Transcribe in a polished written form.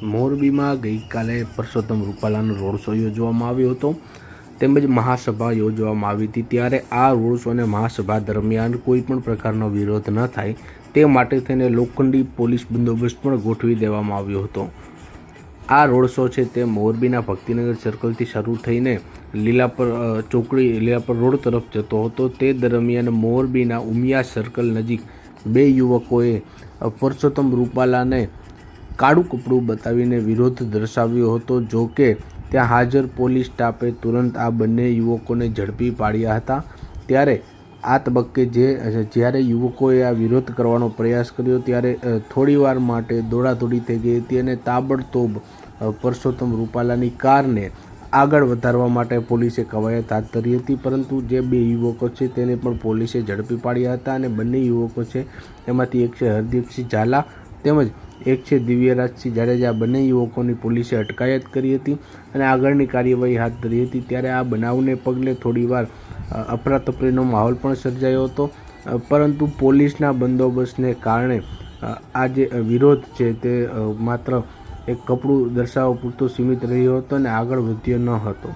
મોરબીમાં ગઈકાલે Parshottam રૂપાલાનો road show યોજવામાં આવ્યો હતો તેમજ મહાસભા યોજવામાં આવી હતી। ત્યારે આ રોડ શો અને મહાસભા દરમિયાન કોઈ પણ પ્રકારનો વિરોધ ન થાય તે માટે થઈને લોખંડી પોલીસ બંદોબસ્ત પણ ગોઠવી દેવામાં આવ્યો હતો। આ રોડ શો છે તે મોરબીના ભક્તિનગર સર્કલથી શરૂ થઈને લીલાપર ચોકડી લીલાપર રોડ તરફ જતો હતો। તે દરમિયાન મોરબીના ઉમિયા સર્કલ નજીક બે યુવકોએ પરસોત્તમ રૂપાલાને કાળું કપડું બતાવીને વિરોધ દર્શાવ્યો હતો। જો કે ત્યાં હાજર પોલીસ સ્ટાફે તુરંત આ બંને યુવકોને ઝડપી પાડ્યા હતા। ત્યારે આ તબક્કે જ્યારે યુવકોએ આ વિરોધ કરવાનો પ્રયાસ કર્યો ત્યારે થોડીવાર માટે દોડાદોડી થઈ ગઈ હતી અને તાબડતોબ પરસોત્તમ રૂપાલાની કારને આગળ વધારવા માટે પોલીસે કવાયત હાથ ધરી હતી, પરંતુ જે બે યુવકો છે તેને પણ પોલીસે ઝડપી પાડ્યા હતા અને બંને યુવકો છે એમાંથી એક છે હરદીપસિંહ ઝાલા તેમજ એક છે દિવ્યરાજસિંહ જાડેજા। બંને યુવકોની પોલીસે અટકાયત કરી હતી અને આગળની કાર્યવાહી હાથ ધરી હતી। ત્યારે આ બનાવને પગલે થોડીવાર અફરાતફરીનો માહોલ પણ સર્જાયો હતો, પરંતુ પોલીસના બંદોબસ્તને કારણે આ જે વિરોધ છે તે માત્ર એક કપડું દર્શાવવા પૂરતો સીમિત રહ્યો હતો અને આગળ વધ્યો ન હતો।